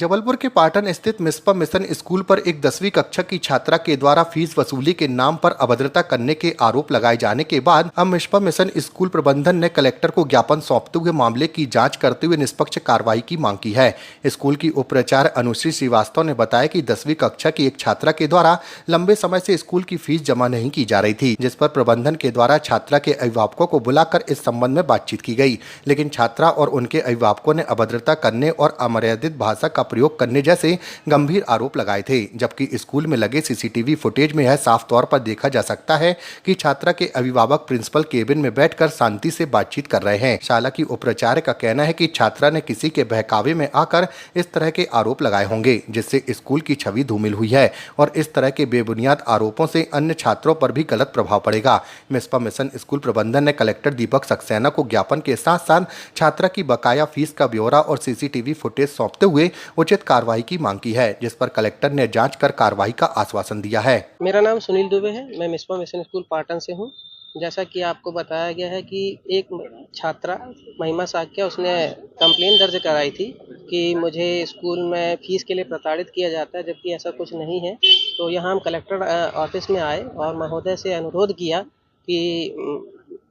जबलपुर के पाटन स्थित Misbah mission school पर एक 10वीं कक्षा की छात्रा के द्वारा फीस वसूली के नाम पर अभद्रता करने के आरोप लगाए जाने के बाद अब मिसपा मिशन स्कूल प्रबंधन ने कलेक्टर को ज्ञापन सौंपते हुए मामले की जांच करते हुए निष्पक्ष कार्रवाई की मांग की है। स्कूल की उप प्राचार्य अनुश्री श्रीवास्तव ने बताया कि 10वीं कक्षा की एक छात्रा के द्वारा लंबे समय से स्कूल की फीस जमा नहीं की जा रही थी, जिस पर प्रबंधन के द्वारा छात्रा के अभिभावकों को बुलाकर इस संबंध में बातचीत की गई, लेकिन छात्रा और उनके अभिभावकों ने अभद्रता करने और अमर्यादित भाषा का प्रयोग करने जैसे गंभीर आरोप लगाए थे। जबकि स्कूल में लगे सीसीटीवी फुटेज में यह साफ तौर पर देखा जा सकता है कि छात्रा के अभिभावक प्रिंसिपल केबिन में बैठकर शांति से बातचीत कर रहे हैं। शाला की उपाचार्य का कहना है कि छात्रा ने किसी के बहकावे में आकर इस तरह के आरोप लगाए होंगे, जिससे स्कूल की छवि धूमिल हुई है और इस तरह के बेबुनियाद आरोपों से अन्य छात्रों पर भी गलत प्रभाव पड़ेगा। मिसपा मिशन स्कूल प्रबंधन ने कलेक्टर दीपक सक्सेना को ज्ञापन के साथ साथ छात्रा की बकाया फीस का ब्यौरा और सीसीटीवी फुटेज सौंपते हुए उचित कार्रवाई की मांग की है, जिस पर कलेक्टर ने जांच कर कार्रवाई का आश्वासन दिया है। मेरा नाम सुनील दुबे है, मैं मिसपा मिशन स्कूल पाटन से हूं। जैसा कि आपको बताया गया है कि एक छात्रा महिमा साक्या उसने कंप्लेन दर्ज कराई थी कि मुझे स्कूल में फीस के लिए प्रताड़ित किया जाता है, जबकि ऐसा कुछ नहीं है। तो यहाँ हम कलेक्टर ऑफिस में आए और महोदय से अनुरोध किया कि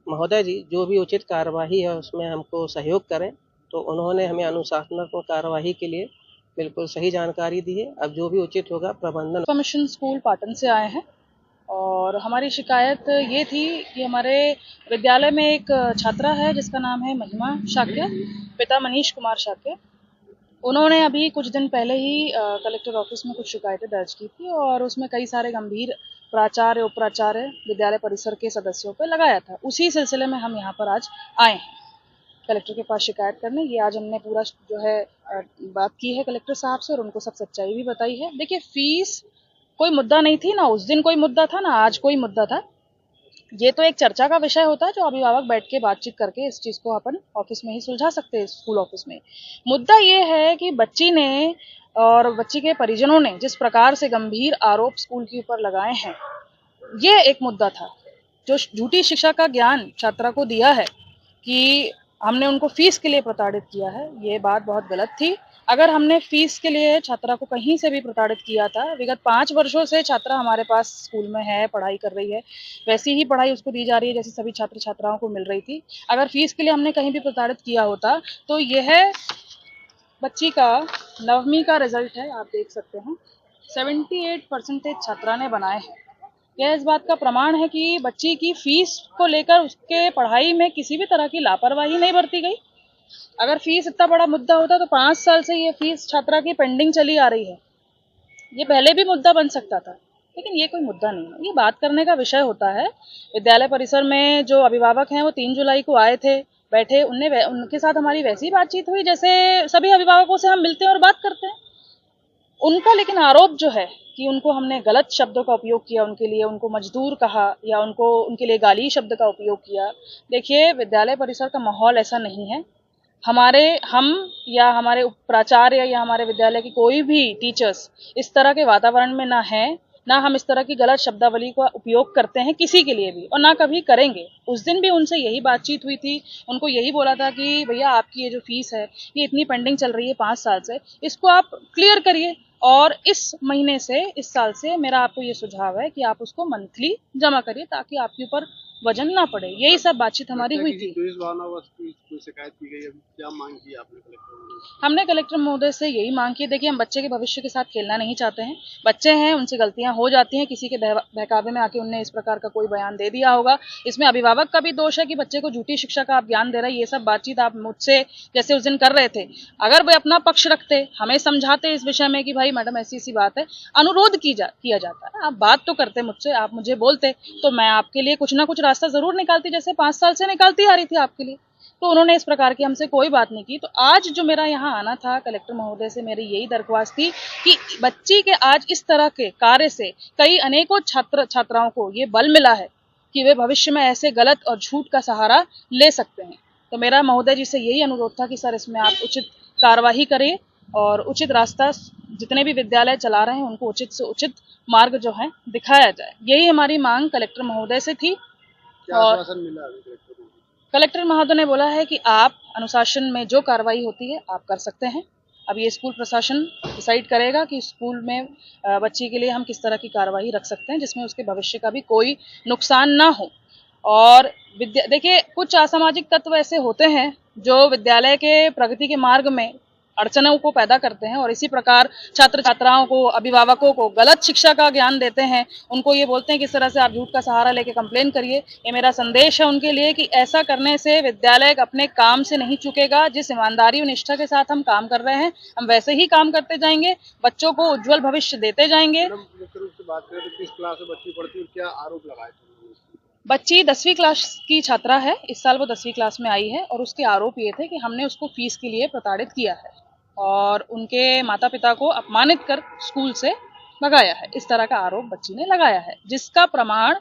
महोदय जी जो भी उचित कार्यवाही है उसमें हमको सहयोग करें। तो उन्होंने हमें अनुशासनात्मक कार्यवाही के लिए बिल्कुल सही जानकारी दी है। अब जो भी उचित होगा प्रबंधन। मिशन स्कूल पाटन से आए हैं और हमारी शिकायत ये थी कि हमारे विद्यालय में एक छात्रा है जिसका नाम है महिमा शाक्य, पिता मनीष कुमार शाक्य। उन्होंने अभी कुछ दिन पहले ही कलेक्टर ऑफिस में कुछ शिकायतें दर्ज की थी और उसमें कई सारे गंभीर प्राचार्य उप प्राचार्य विद्यालय परिसर के सदस्यों पर लगाया था। उसी सिलसिले में हम यहाँ पर आज आए हैं कलेक्टर के पास शिकायत करने। ये आज हमने पूरा जो है बात की है कलेक्टर साहब से और उनको सब सच्चाई भी बताई है। देखिए, फीस कोई मुद्दा नहीं थी, ना उस दिन कोई मुद्दा था, ना आज कोई मुद्दा था। ये तो एक चर्चा का विषय होता है जो अभिभावक बैठ के बातचीत करके इस चीज को अपन ऑफिस में ही सुलझा सकते हैं, स्कूल ऑफिस में। मुद्दा ये है कि बच्ची ने और बच्ची के परिजनों ने जिस प्रकार से गंभीर आरोप स्कूल के ऊपर लगाए हैं, ये एक मुद्दा था। जो झूठी शिक्षा का ज्ञान छात्रा को दिया है कि हमने उनको फीस के लिए प्रताड़ित किया है, ये बात बहुत गलत थी। अगर हमने फीस के लिए छात्रा को कहीं से भी प्रताड़ित किया था, विगत 5 वर्षों से छात्रा हमारे पास स्कूल में है, पढ़ाई कर रही है, वैसी ही पढ़ाई उसको दी जा रही है जैसी सभी छात्र छात्राओं को मिल रही थी। अगर फीस के लिए हमने कहीं भी प्रताड़ित किया होता तो यह बच्ची का 9वीं का रिजल्ट है, आप देख सकते हैं 78% छात्रा ने बनाए हैं। यह इस बात का प्रमाण है कि बच्ची की फीस को लेकर उसके पढ़ाई में किसी भी तरह की लापरवाही नहीं बरती गई। अगर फीस इतना बड़ा मुद्दा होता तो 5 साल से ये फीस छात्रा की पेंडिंग चली आ रही है। ये पहले भी मुद्दा बन सकता था, लेकिन ये कोई मुद्दा नहीं है। ये बात करने का विषय होता है। विद्यालय परिसर में जो अभिभावक हैं वो 3 जुलाई को आए थे, बैठे, उनके साथ हमारी वैसी बातचीत हुई जैसे सभी अभिभावकों से हम मिलते हैं और बात करते हैं। उनका लेकिन आरोप जो है कि उनको हमने गलत शब्दों का उपयोग किया, उनके लिए उनको मजदूर कहा या उनके लिए गाली शब्द का उपयोग किया। देखिए, विद्यालय परिसर का माहौल ऐसा नहीं है। हम या हमारे प्राचार्य या हमारे विद्यालय की कोई भी टीचर्स इस तरह के वातावरण में ना है, ना हम इस तरह की गलत शब्दावली का उपयोग करते हैं किसी के लिए भी, और ना कभी करेंगे। उस दिन भी उनसे यही बातचीत हुई थी, उनको यही बोला था कि भैया आपकी ये जो फीस है ये इतनी पेंडिंग चल रही है 5 साल से, इसको आप क्लियर करिए। और इस महीने से, इस साल से मेरा आपको ये सुझाव है कि आप उसको मंथली जमा करिए ताकि आपके ऊपर वजन ना पड़े। यही सब बातचीत हमारी हुई थी। शिकायत की गई, क्या मांग की आपने कलेक्टर? हमने कलेक्टर महोदय से यही मांग की। देखिए, हम बच्चे के भविष्य के साथ खेलना नहीं चाहते हैं। बच्चे हैं, उनसे गलतियां हो जाती हैं, किसी के बहकावे में आके उनने इस प्रकार का कोई बयान दे दिया होगा। इसमें अभिभावक का भी दोष है कि बच्चे को झूठी शिक्षा का आप ज्ञान दे रहे हैं। ये सब बातचीत आप मुझसे जैसे उस दिन कर रहे थे, अगर वे अपना पक्ष रखते, हमें समझाते इस विषय में कि भाई मैडम ऐसी बात है, अनुरोध किया जाता है, आप बात तो करते मुझसे, आप मुझे बोलते तो मैं आपके लिए कुछ ना कुछ रास्ता जरूर निकालती, जैसे 5 साल से निकालती आ रही थी आपके लिए। तो उन्होंने इस प्रकार की हमसे कोई बात नहीं की। तो आज जो मेरा यहाँ आना था, कलेक्टर महोदय से मेरी यही दरख्वास्त थी कि बच्ची के आज इस तरह के कार्य से कई अनेकों छात्राओं को ये बल मिला है कि वे भविष्य में ऐसे गलत और झूठ का सहारा ले सकते हैं। तो मेरा महोदय जी से यही अनुरोध था कि सर इसमें आप उचित कार्यवाही करिए और उचित रास्ता जितने भी विद्यालय चला रहे हैं उनको उचित से उचित मार्ग जो है दिखाया जाए। यही हमारी मांग कलेक्टर महोदय से थी। और कलेक्टर महोदय ने बोला है कि आप अनुशासन में जो कार्रवाई होती है आप कर सकते हैं। अब ये स्कूल प्रशासन डिसाइड करेगा कि स्कूल में बच्ची के लिए हम किस तरह की कार्रवाई रख सकते हैं जिसमें उसके भविष्य का भी कोई नुकसान ना हो। और देखिए, कुछ असामाजिक तत्व ऐसे होते हैं जो विद्यालय के प्रगति के मार्ग में अड़चनों को पैदा करते हैं और इसी प्रकार छात्र छात्राओं को, अभिभावकों को गलत शिक्षा का ज्ञान देते हैं। उनको ये बोलते हैं कि इस तरह से आप झूठ का सहारा लेके कंप्लेन करिए। ये मेरा संदेश है उनके लिए कि ऐसा करने से विद्यालय अपने काम से नहीं चूकेगा। जिस ईमानदारी और निष्ठा के साथ हम काम कर रहे हैं, हम वैसे ही काम करते जाएंगे, बच्चों को उज्जवल भविष्य देते जाएंगे। मुख्य रूप से बात करें तो किस क्लास में बच्ची पढ़ती है और क्या आरोप लगाए थे? बच्ची 10वीं क्लास की छात्रा है। इस साल वो 10वीं क्लास में आई है और उसके आरोप ये थे कि हमने उसको फीस के लिए प्रताड़ित किया है और उनके माता पिता को अपमानित कर स्कूल से भगाया है। इस तरह का आरोप बच्ची ने लगाया है, जिसका प्रमाण